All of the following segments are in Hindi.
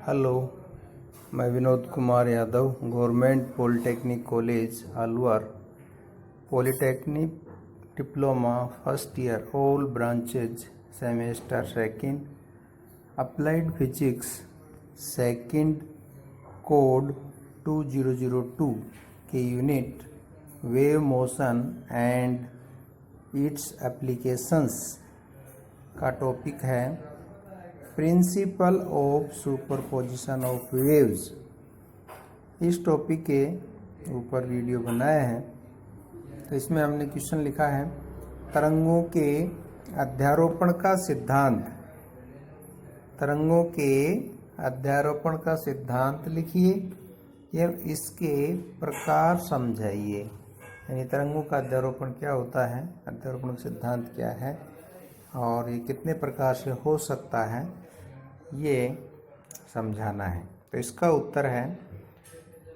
हेलो, मैं Vinod Kumar Yadav, government polytechnic college Alwar, polytechnic diploma first year, all branches, semester second, applied physics second, code 2002 के unit wave motion and it's applications का टॉपिक है principle of superposition of waves. इस टॉपिक के ऊपर वीडियो बनाया है। तो इसमें हमने क्वेश्चन लिखा है तरंगों के अध्यारोपण का सिद्धांत। तरंगों के अध्यारोपण का सिद्धांत लिखिए या इसके प्रकार समझाइए। यानी तरंगों का अध्यारोपण क्या होता है, अध्यारोपण का सिद्धांत क्या है और ये कितने प्रकार से हो सकता है, ये समझाना है। तो इसका उत्तर है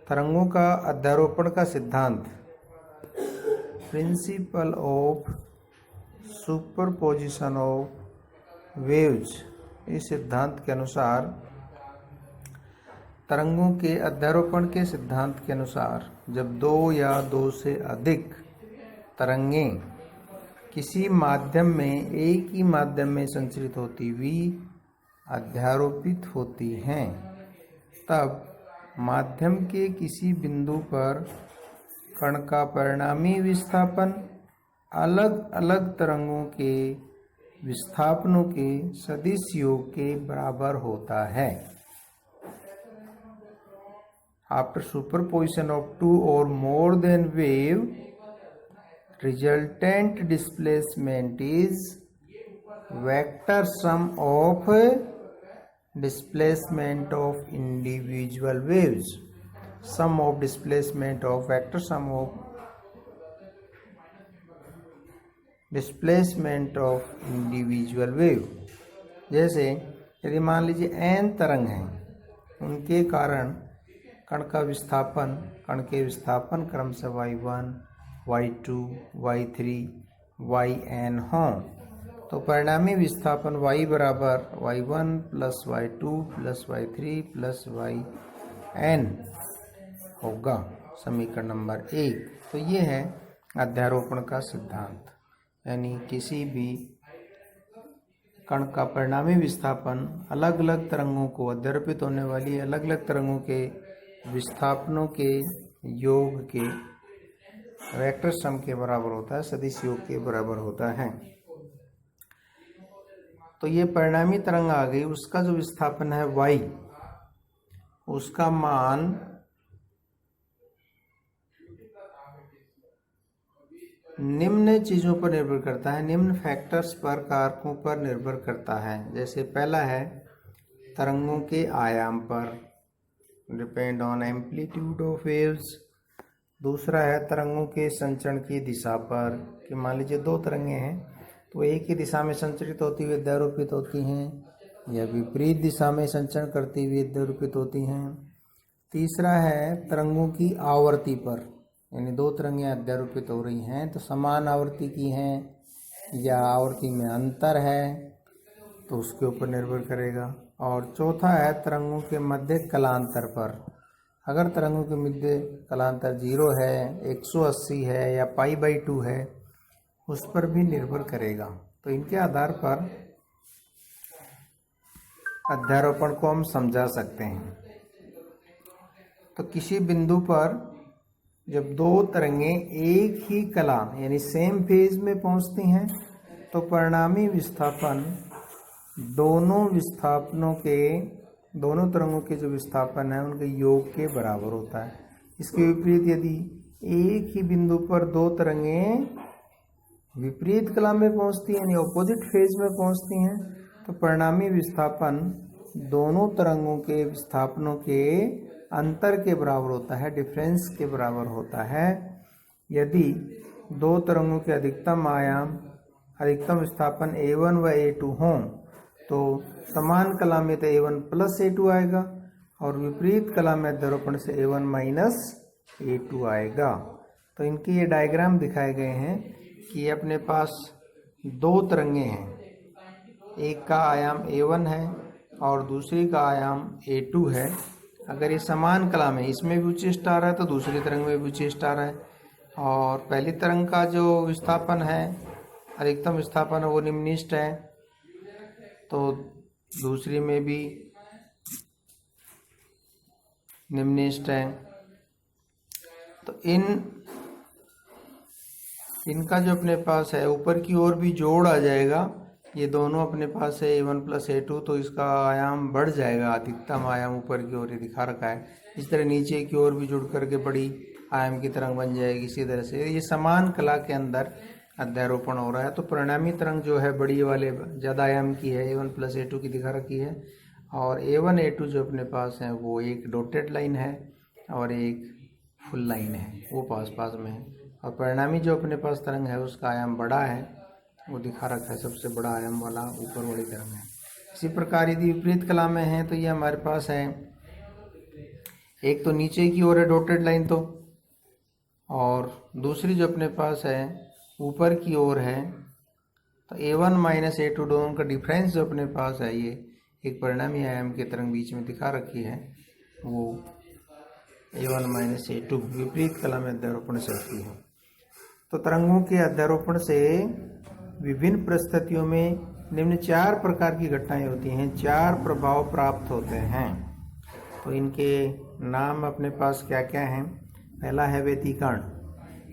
तरंगों का अध्यारोपण का सिद्धांत, principle of superposition of waves. इस सिद्धांत के अनुसार, तरंगों के अध्यारोपण के सिद्धांत के अनुसार, जब दो या दो से अधिक तरंगें किसी माध्यम में, एक ही माध्यम में संचरित होती हुई अध्यारोपित होती हैं, तब माध्यम के किसी बिंदु पर कण का परिणामी विस्थापन अलग अलग तरंगों के विस्थापनों के सदिश योग के बराबर होता है। आफ्टर सुपरपोजिशन ऑफ टू और more than wave, resultant displacement is vector sum of displacement of individual waves. Sum of displacement of vector sum of displacement of individual wave. जैसे यदि मान लीजिए n तरंग हैं, उनके कारण कण का विस्थापन, कण के विस्थापन क्रम से y1, y2, y3, yn हों, तो परिणामी विस्थापन y बराबर y1 plus y2 plus y3 plus yn होगा, समीकरण नंबर 1। तो ये है अध्यारोपण का सिद्धांत। यानी किसी भी कण का परिणामी विस्थापन अलग अलग तरंगों को, अध्यारोपित होने वाली अलग अलग तरंगों के विस्थापनों के योग के वेक्टर सम के बराबर होता है, सदिश योग के बराबर होता है। तो ये परिणामी तरंग आ गई, उसका जो विस्थापन है y, उसका मान निम्न चीजों पर निर्भर करता है, निम्न फैक्टर्स पर, कारकों पर निर्भर करता है। जैसे पहला है तरंगों के आयाम पर, depend on amplitude of waves. दूसरा है तरंगों के संचरण की दिशा पर, कि मान लीजिए दो तरंगें हैं तो एक ही दिशा में संचरित होती हुई अध्यारोपित होती हैं या विपरीत दिशा में संचरण करती हुई अध्यारोपित होती हैं। तीसरा है तरंगों की आवर्ती पर, यानी दो तरंगें अध्यारोपित हो रही हैं तो समान आवर्ती की हैं या आवर्ती में अंतर है, तो उसके ऊपर निर्भर करेगा। और चौथा है तरंगों के मध्य कलांतर पर। अगर तरंगों के मध्य कलांतर 0 है, 180 है या π/2 है, उस पर भी निर्भर करेगा। तो इनके आधार पर अध्यारोपण को हम समझा सकते हैं। तो किसी बिंदु पर जब दो तरंगें एक ही कला यानी सेम फेज में पहुंचती हैं, तो परिणामी विस्थापन दोनों विस्थापनों के, दोनों तरंगों के जो विस्थापन है उनके योग के बराबर होता है। इसके विपरीत यदि एक ही बिंदु पर दो तरंगें विपरीत कला में पहुंचती हैं, यानी ऑपोजिट फेज में पहुंचती हैं, तो परिणामी विस्थापन दोनों तरंगों के विस्थापनों के अंतर के बराबर होता है, डिफरेंस के बराबर होता है। यदि दो तरंगों के अधिकतम आयाम, अधिकतम विस्थापन a1 व a2 हों, तो समान कला में तो a1 प्लस a2 आएगा और विपरीत कला में अध्यारोपण से a1 माइनस a2 आएगा। तो इनके ये डायग्राम दिखाए गए हैं कि अपने पास दो तरंगें हैं, एक का आयाम a1 है और दूसरी का आयाम A2 है। अगर ये समान कला में, इसमें भी उच्चिष्ट आ रहा है तो दूसरी तरंग में भी उच्चिष्ट आ रहा है, और पहली तरंग का जो विस्थापन है, अधिकतम विस्थापन है, वो निम्निष्ट है, तो दूसरी में भी निम्निष्ट है। तो इनका जो अपने पास है ऊपर की ओर भी जोड़ आ जाएगा। ये दोनों अपने पास है A1 + A2, तो इसका आयाम बढ़ जाएगा, अधिकतम आयाम ऊपर की ओर ये दिखा रखा है। इस तरह नीचे की ओर भी जुड़ करके बड़ी आयाम की तरंग बन जाएगी। इसी तरह से ये समान कला के अंदर अध्यारोपण हो रहा है। तो परिणामी तरंग जो है बड़ी वाले ज़्यादा आयाम की है, A1 + A2 की दिखा रखी है, और A1 A2 जो अपने पास है वो एक डॉटेड लाइन है और एक फुल लाइन है, वो पास पास में है। और परिणामी जो अपने पास तरंग है उसका आयाम बड़ा है, वो दिखा रखा है, सबसे बड़ा आयाम वाला ऊपर वाली तरंग है। इसी प्रकार यदि विपरीत कला में है तो ये हमारे पास है, एक तो नीचे की ओर है डॉटेड लाइन, तो और दूसरी जो अपने पास है ऊपर की ओर है। तो A1 - A2 दोनों का डिफरेंस जो अपने पास है, ये एक परिणामी आयाम की तरंग बीच में दिखा रखी है, वो A1 - A2 विपरीत कला में अध्यारोपण से होती है। तो तरंगों के अध्यारोपण से विभिन्न परिस्थितियों में निम्न 4 प्रकार की घटनाएं होती हैं, 4 प्रभाव प्राप्त होते हैं। तो इनके नाम अपने पास क्या क्या हैं? पहला है व्यतिकरण,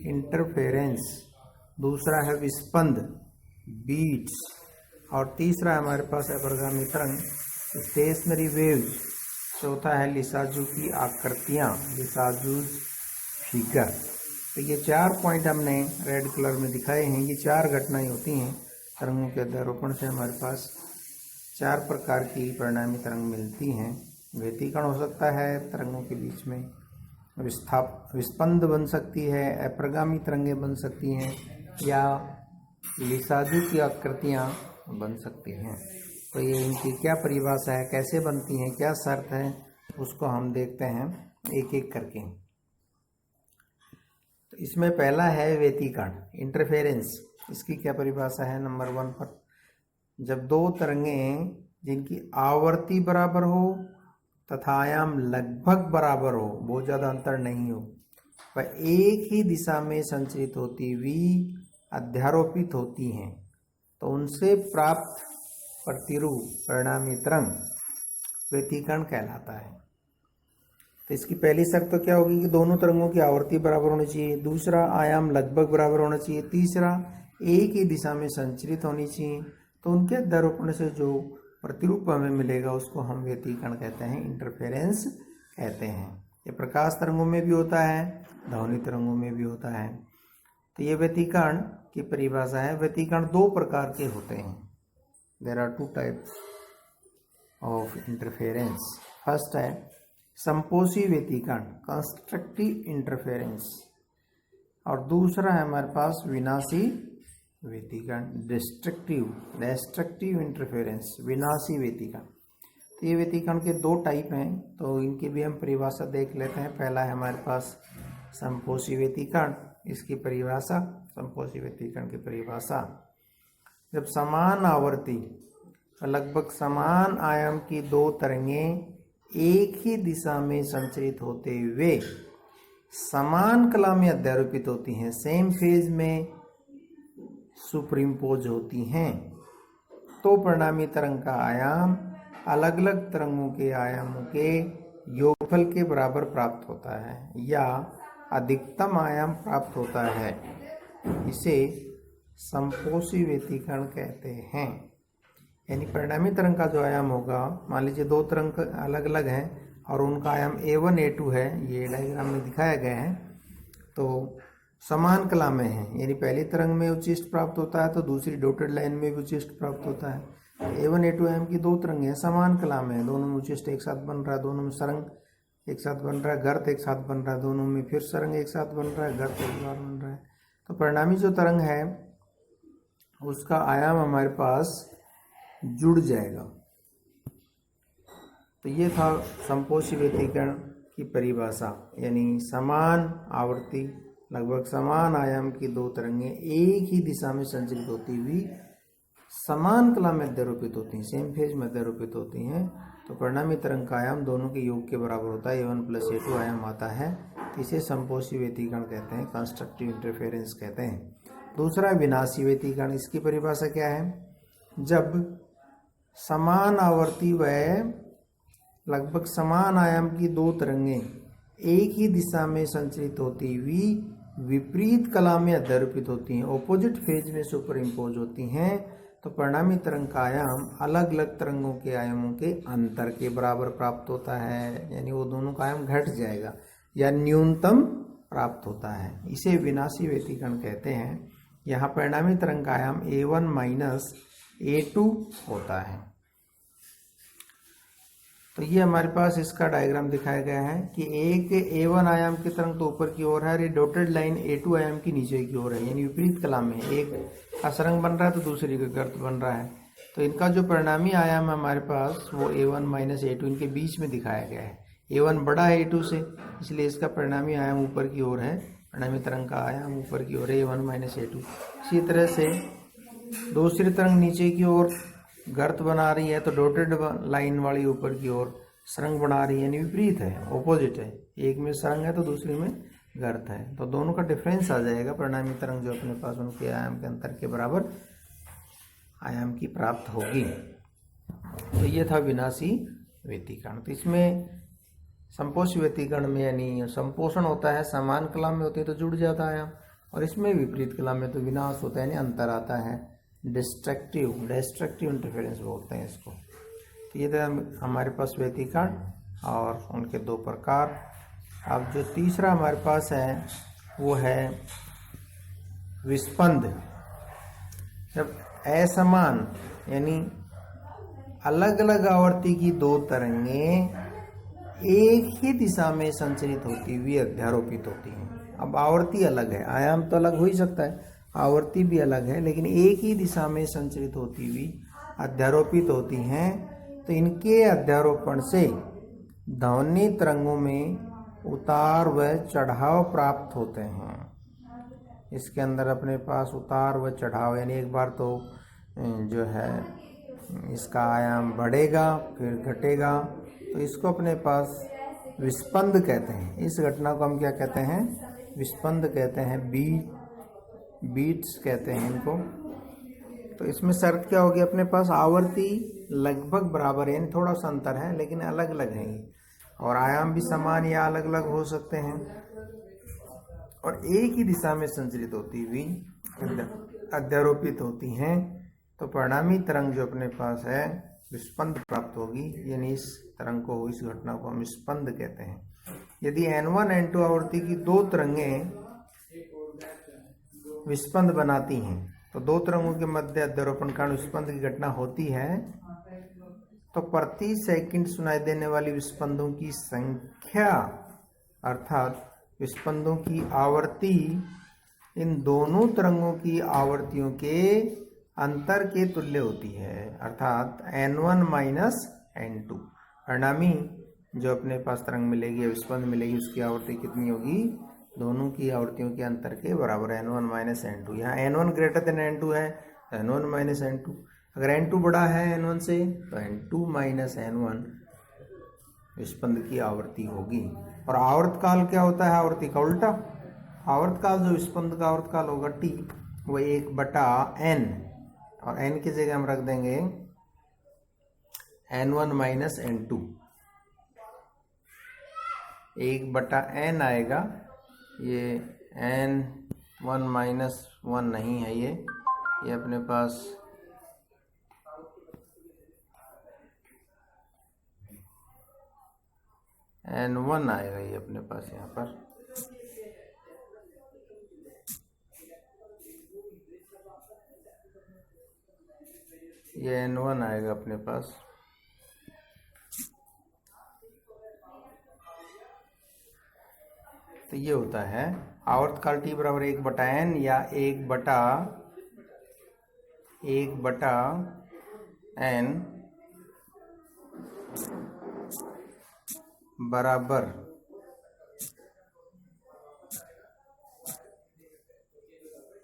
इंटरफेरेंस, दूसरा है विस्पंद, बीट्स, और तीसरा हमारे पास है अपरिगामी तरंग, स्टेशनरी वेव्स, चौथा है लिसाजू की आकृतियाँ, लिसाजूज फिगर। तो ये 4 पॉइंट हमने रेड कलर में दिखाए हैं। ये 4 घटनाएं होती हैं तरंगों के अध्यारोपण से। हमारे पास 4 प्रकार की परिणामी तरंग मिलती हैं। व्यतिकरण हो सकता है तरंगों के बीच में, विस्पंद बन सकती है, अपरिगामी तरंगें बन सकती हैं, या लिसाजू की आकृतियाँ बन सकती हैं। तो ये इनकी क्या परिभाषा है, कैसे बनती हैं, क्या शर्त है, उसको हम देखते हैं एक एक करके। तो इसमें पहला है व्यतिकरण, इंटरफेरेंस। इसकी क्या परिभाषा है? नंबर 1 पर, जब 2 तरंगें जिनकी आवर्ती बराबर हो तथा आयाम लगभग बराबर हो, बहुत ज़्यादा अंतर नहीं हो, वह एक ही दिशा में संचरित होती हुई अध्यारोपित होती हैं, तो उनसे प्राप्त प्रतिरूप परिणामी तरंग व्यतिकरण कहलाता है। तो इसकी पहली शर्त तो क्या होगी कि दोनों तरंगों की आवर्ती बराबर होनी चाहिए, दूसरा आयाम लगभग बराबर होना चाहिए, तीसरा एक ही दिशा में संचरित होनी चाहिए। तो उनके अध्यारोपण से जो प्रतिरूप हमें मिलेगा उसको हम व्यतिकरण कहते हैं, इंटरफेरेंस कहते हैं। ये प्रकाश तरंगों में भी होता है, ध्वनि तरंगों में भी होता है। तो ये व्यतिकरण की परिभाषा है। व्यतिकरण 2 प्रकार के होते हैं। There are 2 types of interference. First है संपोषी व्यतिकरण, कंस्ट्रक्टिव इंटरफेरेंस, और दूसरा है हमारे पास विनाशी व्यतिकरण, डिस्ट्रक्टिव इंटरफेरेंस, विनाशी व्यतिकरण। तो ये व्यतिकरण के 2 टाइप हैं, तो इनकी भी हम परिभाषा देख लेते हैं। पहला है हमारे पास संपोषी व्यतिकरण। इसकी परिभाषा, संपोषी व्यतिकरण की परिभाषा, जब समान आवर्ती लगभग समान आयाम की 2 तरंगें एक ही दिशा में संचरित होते हुए समान कला में अध्यारोपित होती हैं, सेम फेज में सुपरिम्पोज होती हैं, तो परिणामी तरंग का आयाम अलग अलग तरंगों के आयामों के योगफल के बराबर प्राप्त होता है या अधिकतम आयाम प्राप्त होता है। इसे संपोषी व्यतिकरण कहते हैं। यानी परिणामी तरंग का जो आयाम होगा, मान लीजिए 2 तरंग अलग अलग हैं और उनका आयाम A1 A2 है, ये डायग्राम में दिखाया गया है, तो समान कला में है, यानी पहली तरंग में उच्चिष्ट प्राप्त होता है तो दूसरी डॉटेड लाइन में भी उच्चिष्ट प्राप्त होता है। A1 A2 आयाम की 2 तरंगें समान कला में है, दोनों में उच्चिष्ट एक साथ बन रहा है, दोनों में सरंग एक साथ बन रहा है, गर्त एक साथ बन रहा है, दोनों में फिर सरंग एक साथ बन रहा है, गर्त एक बार बन रहा है। तो परिणामी जो तरंग है उसका आयाम हमारे पास जुड़ जाएगा। तो ये था संपोषी व्यतिकरण की परिभाषा, यानी समान आवर्ती लगभग समान आयाम की 2 तरंगें एक ही दिशा में संचरित होती हुई समान कला में अध्यारोपित होती हैं, सेम फेज में अध्यारोपित होती हैं, तो परिणामी तरंग का आयाम दोनों के योग के बराबर होता है, A1 + A2 आयाम आता है। इसे संपोषी व्यतिकरण कहते हैं, कंस्ट्रक्टिव इंटरफेरेंस कहते हैं। दूसरा विनाशी व्यतिकरण, इसकी परिभाषा क्या है? जब समान आवर्ती व लगभग समान आयाम की दो तरंगें एक ही दिशा में संचरित होती हुई विपरीत कला में अध्यारोपित होती हैं, ऑपोजिट फेज में सुपर इम्पोज होती हैं, तो परिणामी तरंग का आयाम अलग अलग तरंगों के आयामों के अंतर के बराबर प्राप्त होता है, यानी वो दोनों का आयाम घट जाएगा या न्यूनतम प्राप्त होता है। इसे विनाशी व्यतिकरण कहते हैं। यहाँ परिणामी तरंग का आयाम A1 - A2 होता है। तो ये हमारे पास इसका डायग्राम दिखाया गया है कि एक A1 आयाम की तरंग तो ऊपर की ओर है और ये डॉटेड लाइन A2 आयाम की नीचे की ओर है, यानी विपरीत कला में, एक असरंग बन रहा है तो दूसरी का गर्त बन रहा है। तो इनका जो परिणामी आयाम है हमारे पास वो A1 - A2 इनके बीच में दिखाया गया है। A1 बड़ा है A2 से, इसलिए इसका परिणामी आयाम ऊपर की ओर है, परिणामी तरंग का आयाम ऊपर की ओर है A1 - A2। इसी तरह से दूसरी तरंग नीचे की ओर गर्त बना रही है तो डॉटेड लाइन वाली ऊपर की ओर सरंग बना रही है, यानी विपरीत है, ऑपोजिट है। एक में सरंग है तो दूसरी में गर्त है, तो दोनों का डिफरेंस आ जाएगा। परिणामी तरंग जो अपने पास उनके आयाम के अंतर के बराबर आयाम की प्राप्त होगी। तो ये था विनाशी व्यतिकरण। तो इसमें संपोषी व्यतिकरण में यानी संपोषण होता है, समान कला में होती है तो जुड़ जाता है आयाम, और इसमें विपरीत कला में तो विनाश होता है, यानी अंतर आता है। डिस्ट्रक्टिव इंटरफेरेंस बोलते हैं इसको। तो ये था हमारे पास व्यतिकरण और उनके दो प्रकार। अब जो तीसरा हमारे पास है वो है विस्पंद। जब असमान यानी अलग अलग आवर्ती की दो तरंगें एक ही दिशा में संचरित होती हुई अध्यारोपित होती हैं। अब आवर्ती अलग है, आयाम तो अलग हो ही सकता है, आवर्ती भी अलग है, लेकिन एक ही दिशा में संचरित होती हुई अध्यारोपित होती हैं, तो इनके अध्यारोपण से ध्वनि तरंगों में उतार व चढ़ाव प्राप्त होते हैं। इसके अंदर अपने पास उतार व चढ़ाव, यानी एक बार तो जो है इसका आयाम बढ़ेगा फिर घटेगा, तो इसको अपने पास विस्पंद कहते हैं। इस घटना को हम क्या कहते हैं? विस्पंद कहते हैं, बीट्स कहते हैं इनको। तो इसमें शर्त क्या होगी? अपने पास आवर्ती लगभग बराबर है, यानी थोड़ा सा अंतर है लेकिन अलग अलग है ये, और आयाम भी समान या अलग अलग हो सकते हैं, और एक ही दिशा में संचरित होती हुई अध्यारोपित होती हैं, तो परिणामी तरंग जो अपने पास है विस्पंद प्राप्त होगी, यानी इस तरंग को, इस घटना को हम स्पंद कहते हैं। यदि N1 N2 आवर्ती की दो तरंगें विस्पंद बनाती हैं, तो दो तरंगों के मध्य अध्यारोपण कारण विस्पंद की घटना होती है, तो प्रति सेकंड सुनाई देने वाली विस्पंदों की संख्या अर्थात विस्पंदों की आवृत्ति इन दोनों तरंगों की आवृत्तियों के अंतर के तुल्य होती है, अर्थात N1 - N2। परिणामी जो अपने पास तरंग मिलेगी या विस्पंद मिलेगी उसकी आवृत्ति कितनी होगी? दोनों की आवृत्तियों के अंतर के बराबर, N1 - N2। यहाँ N1 > N2 है, N1 - N2। अगर N2 बड़ा है N1 से तो N2 - N1 विस्पंद की आवृत्ति होगी। और आवर्तकाल क्या होता है? आवृत्ति का उल्टा। आवर्तकाल जो विस्पंद का आवर्तकाल होगा T, वो 1/N, और N की जगह हम रख देंगे N1 - N2। 1/N आएगा, ये N1 - 1 नहीं है, ये अपने पास N1 आएगा, ये अपने पास यहाँ पर। ये N1 आएगा अपने पास। तो ये होता है आवर्तकाल T बराबर 1/N या 1/N बराबर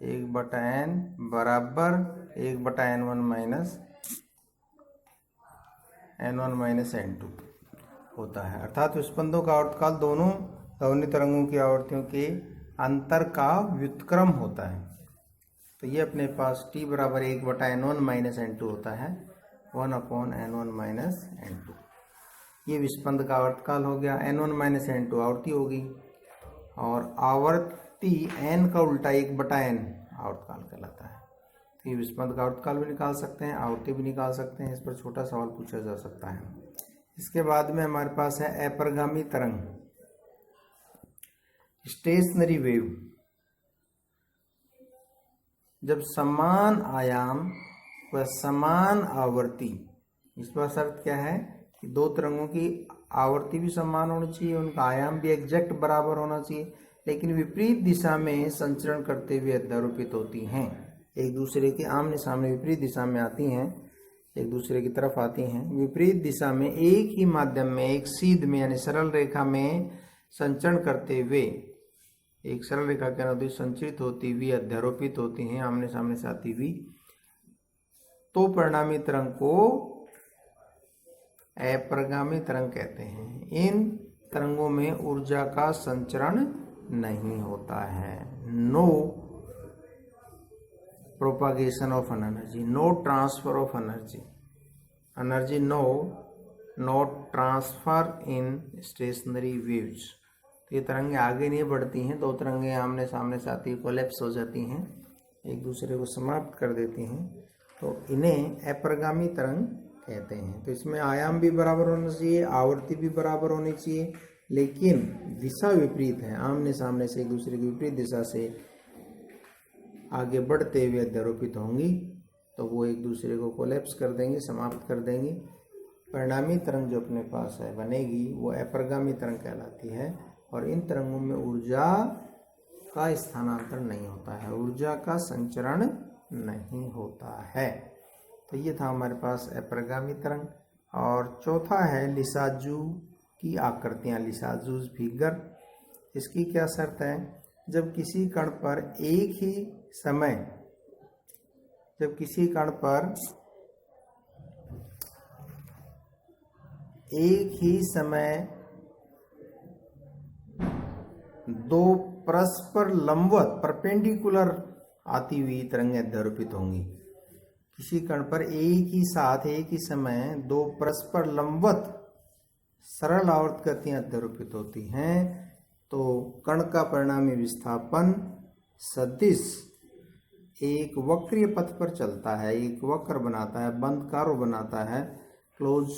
1/n बराबर 1/n1 minus n1 minus n2 होता है। अर्थात विस्पंदों का आवर्तकाल दोनों ध्वनि तरंगों की आवर्तियों के अंतर का व्युत्क्रम होता है। तो ये अपने पास t बराबर 1/n1 माइनस n2 होता है, 1/n1 माइनस n2। ये विस्पंद का आवर्तकाल हो गया। n1 माइनस n2 आवर्ती होगी, और आवर्ती n का उल्टा 1/n आवर्तकाल कहलाता है। तो ये विस्पंद का आवर्तकाल भी निकाल सकते हैं, आवर्ती भी निकाल सकते हैं। इस पर छोटा सवाल पूछा जा सकता है। इसके बाद में हमारे पास है अपरिगामी तरंग, स्टेशनरी वेव। जब समान आयाम व समान आवर्ती, इस पर शर्त क्या है कि दो तरंगों की आवर्ती भी समान होनी चाहिए, उनका आयाम भी एग्जैक्ट बराबर होना चाहिए, लेकिन विपरीत दिशा में संचरण करते हुए अध्यारोपित होती हैं। एक दूसरे के आमने सामने विपरीत दिशा में आती हैं, एक दूसरे की तरफ आती हैं। विपरीत दिशा में एक ही माध्यम में, एक सीध में यानी सरल रेखा में संचरण करते हुए, एक सरल रेखा के अनुदिश संचरित होती हुई अध्यारोपित होती हैं, आमने सामने से आती हुई, तो परिणामी तरंग को अपरिगामी तरंग कहते हैं। इन तरंगों में ऊर्जा का संचरण नहीं होता है। No propagation of energy, no transfer of energy, no transfer in stationary waves. तो ये तरंगें आगे नहीं बढ़ती हैं, दो तरंगें आमने सामने से आती, कोलैप्स हो जाती हैं, एक दूसरे को समाप्त कर देती हैं, तो इन्हें अपरिगामी तरंग कहते हैं। तो इसमें आयाम भी बराबर होना चाहिए, आवर्ती भी बराबर होनी चाहिए, लेकिन दिशा विपरीत है, आमने सामने से एक दूसरे की विपरीत दिशा से आगे बढ़ते हुए अध्यारोपित होंगी, तो वो एक दूसरे को कोलैप्स कर देंगे, समाप्त कर देंगी। परिणामी तरंग जो अपने पास है बनेगी, वो अपरिगामी तरंग कहलाती है, और इन तरंगों में ऊर्जा का स्थानांतरण नहीं होता है, ऊर्जा का संचरण नहीं होता है। तो ये था हमारे पास अपरिगामी तरंग। और चौथा है लिसाजू की आकृतियाँ, लिसाजूज फिगर। इसकी क्या शर्त है? जब किसी कण पर एक ही समय दो परस्पर लंबवत परपेंडिकुलर आती हुई तरंगें अध्यारोपित होंगी। किसी कण पर एक ही समय दो परस्पर लंबवत सरल आवर्त गतियां अध्यारोपित होती हैं, तो कण का परिणामी विस्थापन सदिश एक वक्रीय पथ पर चलता है, एक वक्र बनाता है, बंद कार्य बनाता है, क्लोज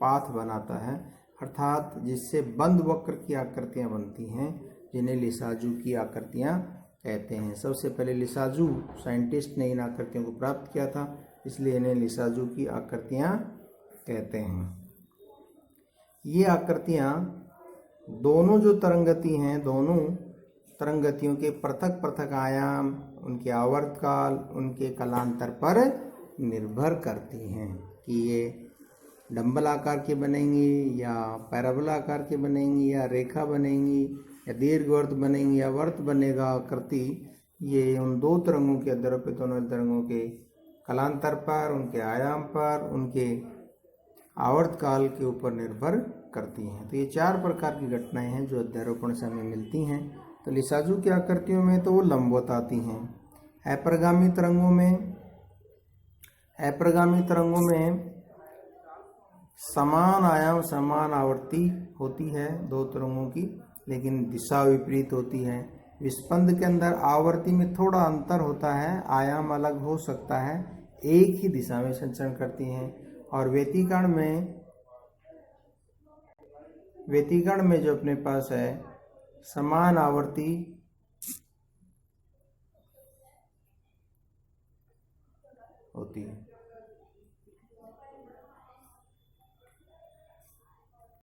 पाथ बनाता है, अर्थात जिससे बंद वक्र की आकृतियां बनती हैं, जिन्हें लिसाजू की आकृतियां कहते हैं। सबसे पहले लिसाजू साइंटिस्ट ने इन आकृतियों को प्राप्त किया था, इसलिए इन्हें लिसाजू की आकृतियां कहते हैं। ये आकृतियां दोनों जो तरंगति हैं, दोनों तरंगतियों के पृथक पृथक आयाम, उनके आवर्तकाल, उनके कालांतर पर निर्भर करती हैं कि ये डंबल आकार के बनेंगी या पैराबोला आकार के बनेंगी या रेखा बनेंगी या दीर्घवृत्त बनेंगी या वर्त बनेगा आकृति। ये उन दो तरंगों के अध्यारोपित होने वाले तरंगों के कालांतर पर, उनके आयाम पर, उनके आवर्तकाल के ऊपर निर्भर करती हैं। तो ये चार प्रकार की घटनाएं हैं जो अध्यारोपण से हमें मिलती हैं। तो लिसाजू की आकृतियों में तो वो लंबवत आती हैं। अपरिगामी तरंगों में समान आयाम समान आवर्ती होती है दो तरंगों की, लेकिन दिशा विपरीत होती है। विस्पंद के अंदर आवर्ती में थोड़ा अंतर होता है, आयाम अलग हो सकता है, एक ही दिशा में संचरण करती हैं। और व्यतिकरण में जो अपने पास है समान आवर्ती होती है।